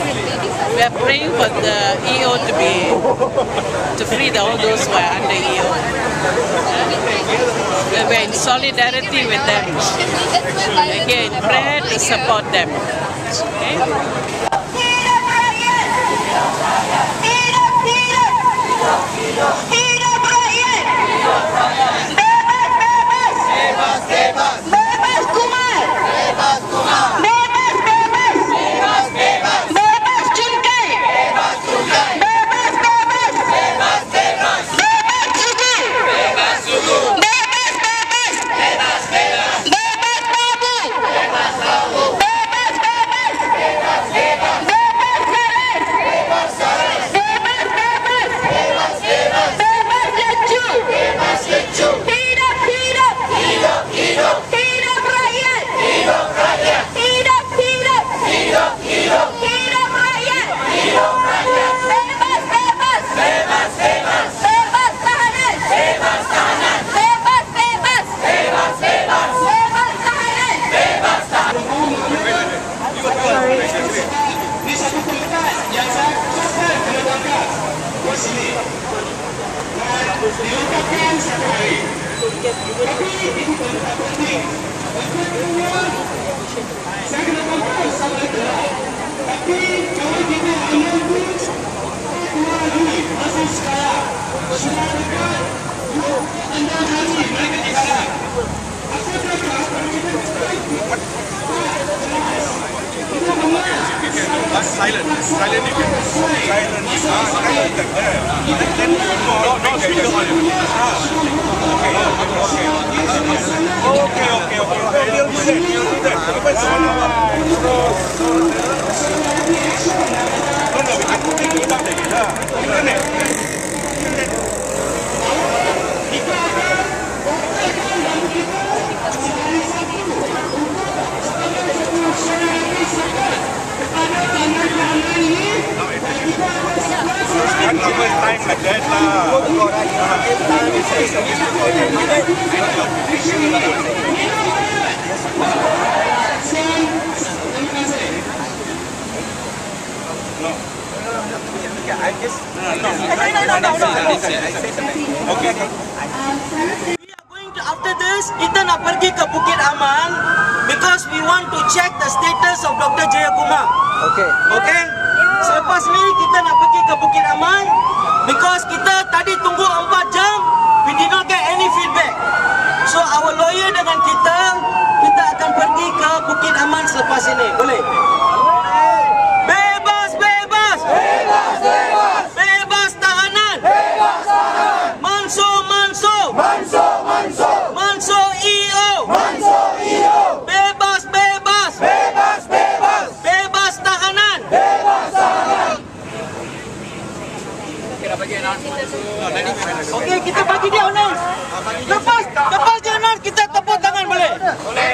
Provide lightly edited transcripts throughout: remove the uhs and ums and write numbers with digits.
We are praying for the EO to free all those who are under EO. We are in solidarity with them. Again, prayer to support them. Okay? After this, kita nak pergi ke Bukit Aman because we want to check the status of Dr Jeyakumar. Okay. Selepas ni kita nak pergi ke Bukit Aman because kita tadi tunggu 4 jam, we did not get any feedback. So our lawyer dengan kita akan pergi ke Bukit Aman selepas ini. Boleh? Bebas, bebas. Bebas, bebas. Bebas tahanan. Bebas tahanan. Manso, manso. Manso, manso. Manso EO. Manso EO. Bebas, bebas. Bebas, bebas. Bebas tahanan. Bebas tahanan. Okey, kita bagi dia announce. Lepas dia announce, kita tepuk tangan boleh? Boleh.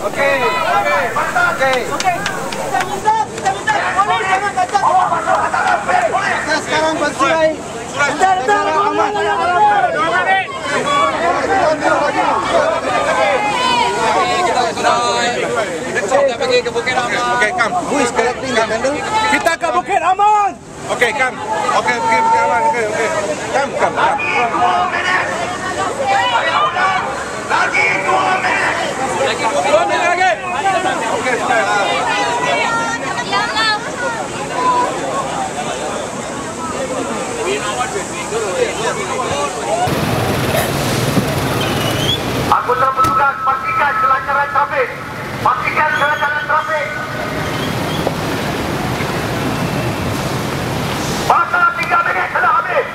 Okey. Kita minta pergi ke Bukit Aman. Okay, come. Who is collecting the candle? Kita ke Bukit Aman. Okay, come. Okay, pergi Bukit Aman. Okay. Come. Lagi 2 minit. Lagi 2 minit lagi. Okay, Anggota petugas, pastikan kelancaran trafik. Pastikan kelancaran trafik. Masa 3 minit sudah habis.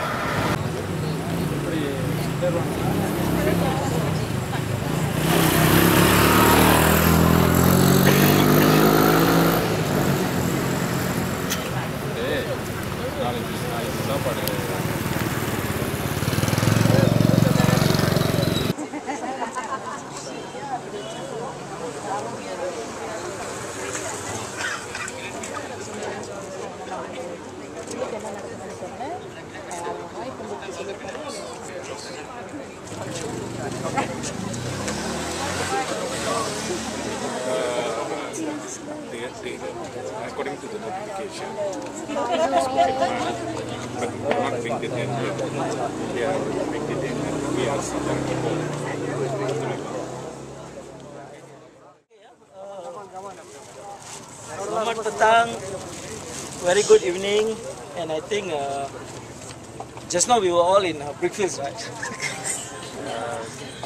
According to the notification, but not being detained yet. They are being detained and we are Selamat petang, very good evening, and I think just now we were all in Brickfields, right?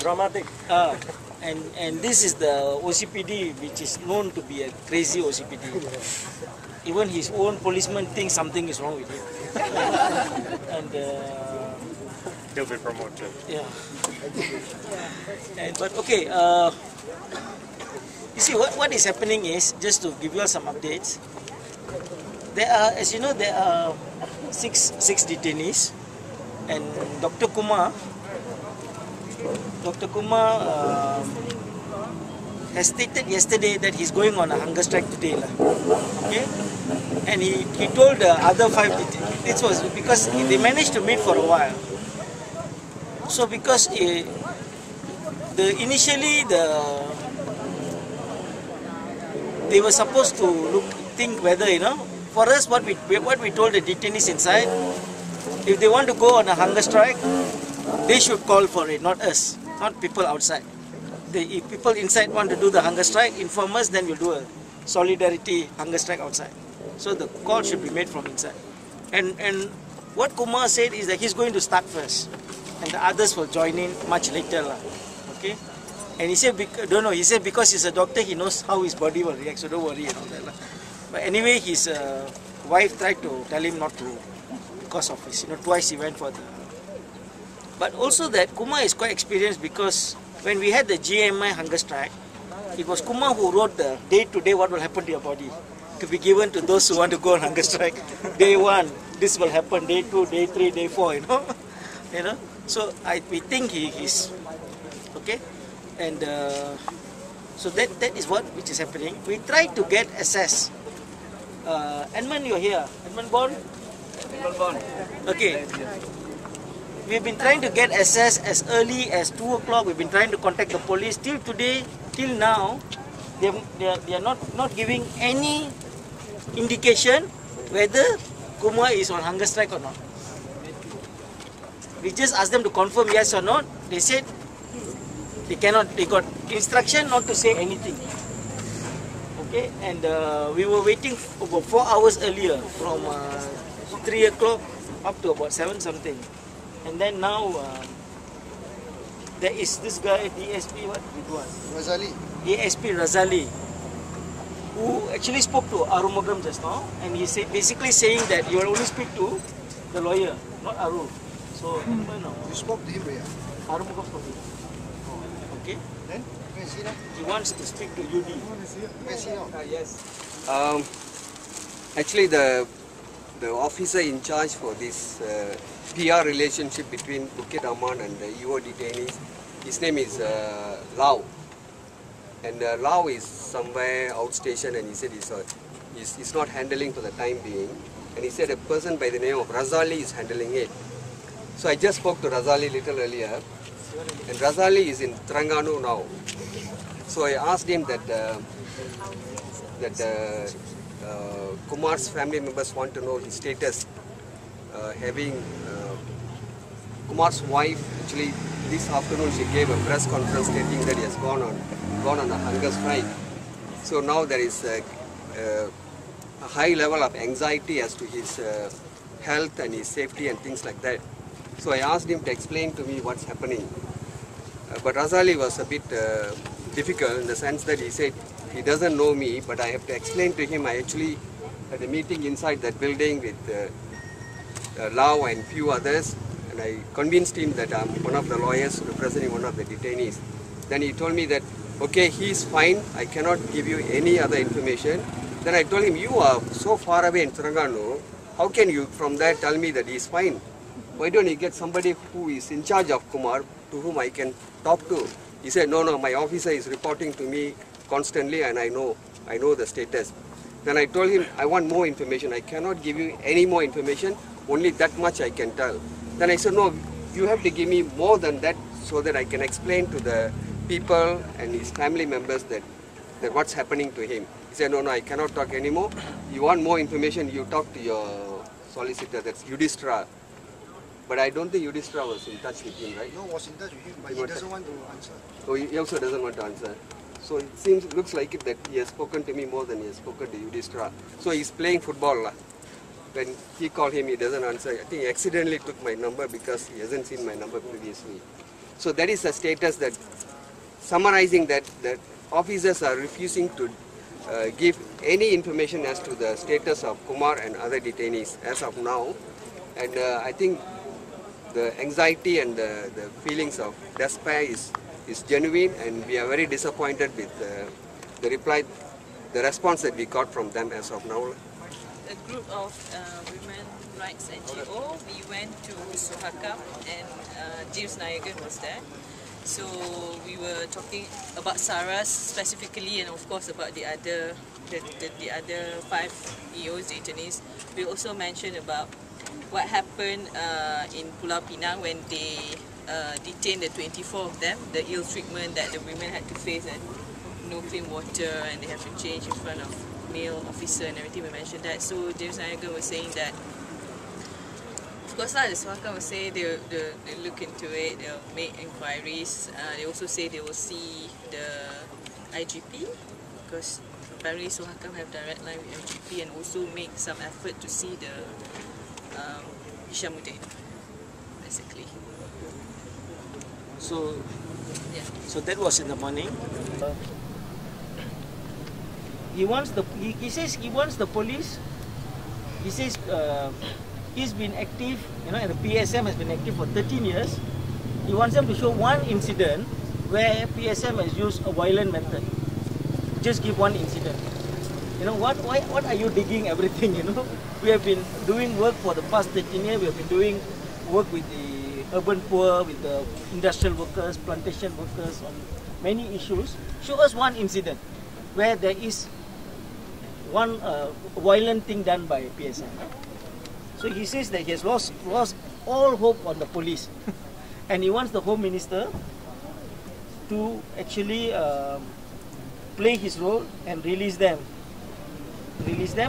dramatic. And this is the OCPD, which is known to be a crazy OCPD. Even his own policeman thinks something is wrong with him. And He'll be promoted. yeah. But okay, you see what is happening is, just to give you all some updates. There are, as you know, there are six detainees, and Dr. Kumar has stated yesterday that he's going on a hunger strike today, okay? And he told the other 5 detainees, this was because they managed to meet for a while. So because initially they were supposed to think whether, for us what we told the detainees inside, if they want to go on a hunger strike, they should call for it, not us, not people outside. If people inside want to do the hunger strike, inform us, then we'll do a solidarity hunger strike outside. So the call should be made from inside. And what Kumar said is that he's going to start first, and the others will join in much later, okay? And he said, he said because he's a doctor, he knows how his body will react, so don't worry and all that. But anyway, his wife tried to tell him not to, because of his, twice he went for the... But also that Kumar is quite experienced, because when we had the GMI hunger strike, it was Kumar who wrote the day-to-day what will happen to your body to be given to those who want to go on hunger strike. Day 1, this will happen. Day 2, day 3, day 4, So we think he's okay, and so that is which is happening. We try to get access. Edmund, you're here. Edmund Bond. Okay. We've been trying to get access as early as 2 o'clock. We've been trying to contact the police. Till today, till now, they are not giving any indication whether Kumar is on hunger strike or not. We just asked them to confirm yes or not. They said they cannot. They got instruction not to say anything. Okay, and we were waiting over 4 hours earlier, from 3 o'clock up to about 7 something. And then now there is this guy, DSP Razali. DSP Razali, who actually spoke to Arumugam just now, and he basically saying that you will only speak to the lawyer, not Aru. So You spoke to him, yeah? Arumugam spoke to him. Okay. Then where is he now? He wants to speak to UD. Where is he now? Yes. Actually, the officer in charge for this PR relationship between Bukit Aman and the EO detainees, his name is Lau. And Lau is somewhere outstation, and he said he's not handling for the time being. And he said a person by the name of Razali is handling it. So I just spoke to Razali little earlier, and Razali is in Terengganu now. So I asked him that Kumar's family members want to know his status, having Kumar's wife actually this afternoon she gave a press conference stating that he has gone on a hunger strike. So now there is a high level of anxiety as to his health and his safety and things like that. So I asked him to explain to me what's happening. But Razali was a bit difficult in the sense that he said he doesn't know me, but I have to explain to him. I actually had a meeting inside that building with Lau and few others, and I convinced him that I'm one of the lawyers representing one of the detainees. Then he told me that, okay, he's fine, I cannot give you any other information. Then I told him, you are so far away in Terengganu, how can you from there tell me that he's fine? Why don't you get somebody who is in charge of Kumar to whom I can talk to? He said, no, my officer is reporting to me constantly and I know the status. Then I told him, I want more information. I cannot give you any more information, only that much I can tell. Then I said, no, you have to give me more than that so that I can explain to the people and his family members that what's happening to him. He said, no, I cannot talk anymore. You want more information, you talk to your solicitor, that's Yudhishthira. But I don't think Yudhishthira was in touch with him, right? No, was in touch with him, but he doesn't want to answer. So he also doesn't want to answer. So it looks like it that he has spoken to me more than he has spoken to Yudhishthira. So he's playing football. When he called him, he doesn't answer. I think he accidentally took my number because he hasn't seen my number previously. So that is the status that, summarizing that officers are refusing to give any information as to the status of Kumar and other detainees as of now. And I think the anxiety and the feelings of despair is genuine, and we are very disappointed with the response that we got from them as of now. A group of women rights NGO, we went to Suhakam and James Nayagan was there. So we were talking about Saras specifically, and of course about the other 5 EOs, detainees. We also mentioned about what happened in Pulau Pinang when they detained the 24 of them, the ill treatment that the women had to face, and no clean water, and they have to change in front of male officer and everything. We mentioned that. So James Nayagan was saying that, of course, the Swaka will say they'll look into it, they'll make inquiries. They also say they will see the IGP, because apparently Suhakam have direct line with IGP, and also make some effort to see the Ishamuddin, basically. So, yeah. So that was in the morning. He says he wants the police. He says he's been active, and the PSM has been active for 13 years. He wants them to show one incident where PSM has used a violent method. Just give one incident. What are you digging everything? We have been doing work for the past 13 years. We have been doing work with the urban poor, with the industrial workers, plantation workers on many issues. Show us one incident where there is one violent thing done by PSM. So he says that he has lost all hope on the police, and he wants the Home Minister to actually play his role and release them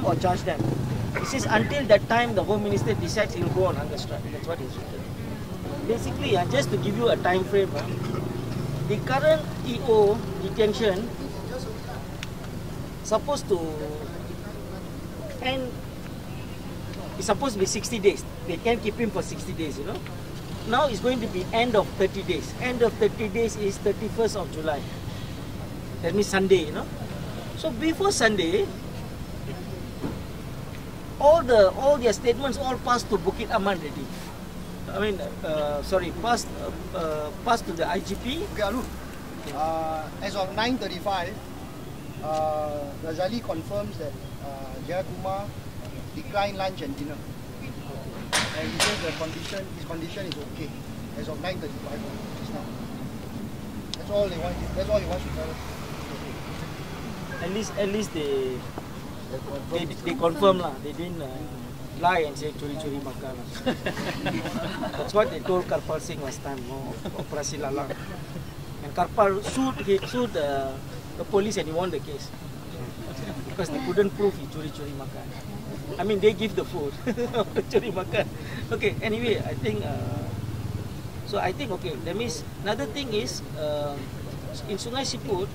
or charge them. He says until that time the Home Minister decides he will go on hunger strike. That's what he's written. Basically, just to give you a time frame, the current EO detention supposed to end. It's supposed to be 60 days. They can keep him for 60 days, Now it's going to be end of 30 days. End of 30 days is 31st of July. That means Sunday, So before Sunday, all their statements all passed to Bukit Aman already. Passed to the IGP. Okay, Alu. As of 9:35, Razali confirms that Jeyakumar declined lunch and dinner. And he says his condition is okay. As of 9:35 just now. That's all he wants to tell us. At least they confirm lah. They didn't lie and say curi-curi makan. That's what they told Karpal Singh last time, operasi lalang. And Karpal sued the police and he won the case. Because they couldn't prove he curi-curi makan. I mean, they give the food. Curi makan. Okay, anyway, I think, okay, that means, another thing is, in Sungai Siput,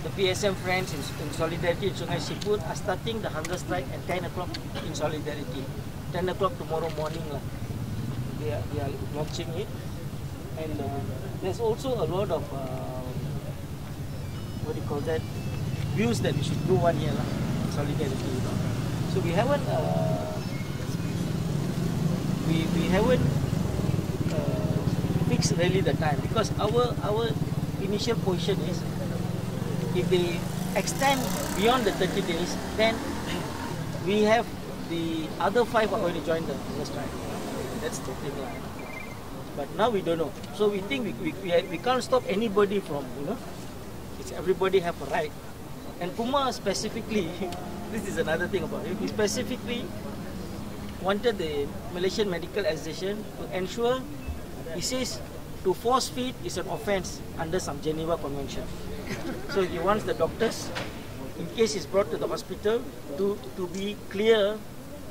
the PSM friends in solidarity in Sungai Siput are starting the hunger strike at 10 o'clock in solidarity. 10 o'clock tomorrow morning. They are launching it. And there's also a lot of, what do you call that, views that we should do one year, solidarity, you know. So we haven't, we haven't fixed really the time, because our initial position is, if they extend beyond the 30 days, then we have the other 5 are going to join the strike. That's the thing. But now we don't know. So we think we can't stop anybody from, you know, it's everybody have a right. And Kumar specifically, this is another thing about him, he specifically wanted the Malaysian Medical Association to ensure, he says, to force feed is an offence under some Geneva Convention. So he wants the doctors, in case he's brought to the hospital, to be clear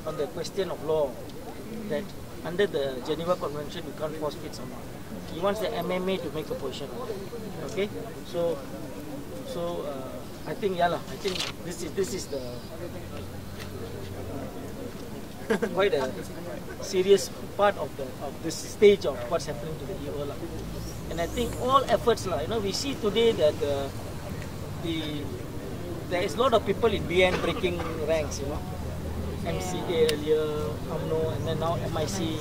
on the question of law, that under the Geneva Convention you can't force feed someone. He wants the MMA to make a position on it. Okay? So I think, I think this is the quite a serious part of this stage of what's happening to the EO. And I think all efforts, you know, we see today that there is a lot of people in BN breaking ranks, you know. MCA earlier, UMNO, and then now MIC.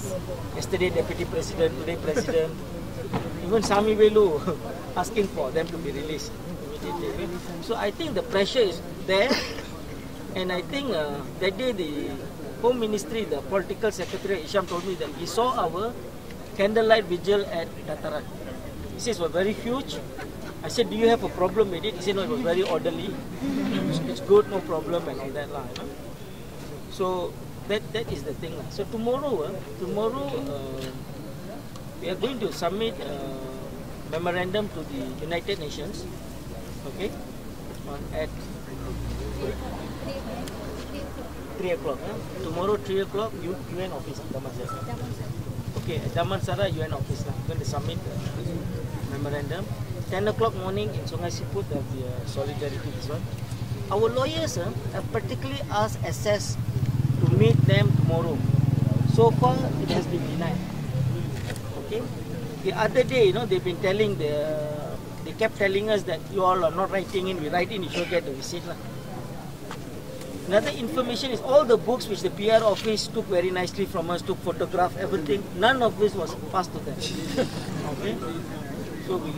Yesterday Deputy President, today President. Even Sami Velu asking for them to be released immediately. So I think the pressure is there, and I think that day the Home Ministry, the Political Secretary Isham told me that he saw our candlelight vigil at Dataran. He says it was very huge. I said, do you have a problem with it? He said, no, it was very orderly. It's good, no problem, and all that. So that is the thing. So tomorrow we are going to submit a memorandum to the United Nations. Okay, at 3 o'clock. Tomorrow 3 o'clock, UN office at Damansara. Okay, at Damansara UN office. We're going to submit the memorandum. 10 o'clock morning in Sungai Siput, there will be a solidarity this one. Our lawyers have particularly asked SS to meet them tomorrow. So far, it has been denied. Okay. The other day, you know, they've been telling they kept telling us that you all are not writing in. We write in, you should get the receipt. Another information is all the books which the PR office took very nicely from us, took photograph, everything. None of this was passed to them. Okay. So we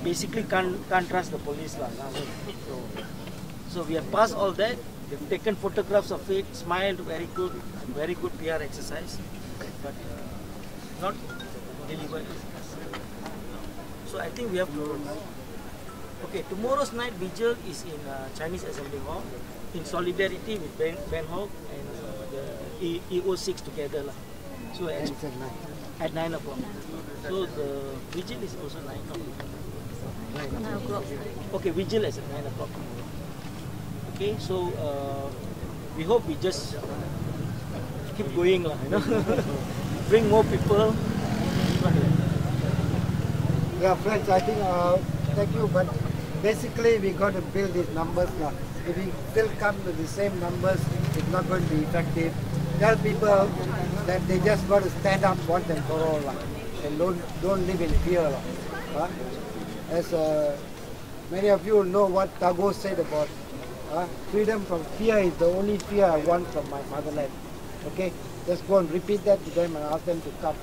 basically can't trust the police. So we have passed all that. They've taken photographs of it, smiled, very good PR exercise, but not delivered. So I think we have to. Okay, tomorrow's night vigil is in Chinese Assembly Hall, in solidarity with Ben Hawk and the EO6 together. So at 9 o'clock. So the vigil is also 9 o'clock. Okay, vigil is at 9 o'clock. Okay, so we hope we just keep going, you know, bring more people. Yeah, friends, I think, thank you, but basically we got to build these numbers now. If we still come to the same numbers, it's not going to be effective. Tell people that they just got to stand up once and for all, and don't live in fear. As many of you know what Tagore said about freedom from fear is the only fear I want from my motherland. Okay, just go and repeat that to them and ask them to come.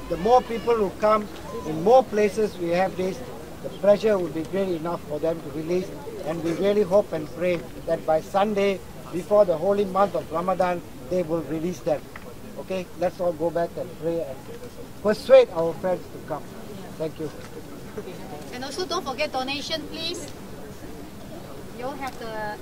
The more people who come, in more places we have this, the pressure will be great enough for them to release, and we really hope and pray that by Sunday, before the holy month of Ramadan, they will release them. Okay, let's all go back and pray and persuade our friends to come. Thank you. And also don't forget donation, please. You all have the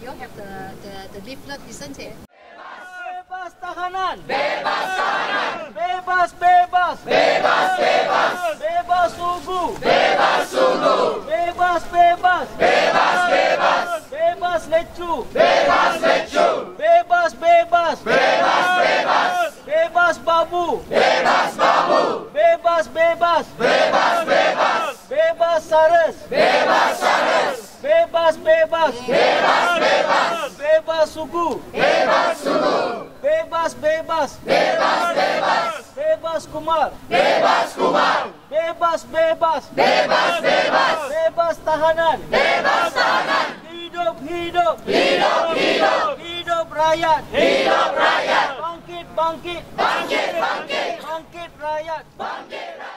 leaflet, isn't it? Bebas tahanan! Bebas tahanan! Bebas, bebas. Bebas, bebas. Bebas sugu. Bebas sugu. Bebas, bebas. Bebas, bebas. Bebas lecu. Bebas lecu. Bebas, bebas. Bebas, bebas. Bebas babu. Bebas babu. Bebas, bebas. Bebas, bebas. Bebas sares. Bebas sares. Bebas, bebas. Bebas, bebas. Bebas sugu. Bebas sugu. Bebas, bebas. Bebas, bebas. Bebas kumar. Bebas kumar. Bebas, bebas. Bebas, bebas. Bebas tahanan. Bebas tahanan. Hidup, hidup. Hidup, hidup. Hidup rakyat. Hidup rakyat. Bangkit, bangkit. Bangkit, bangkit. Bangkit rakyat. Bangkit rakyat.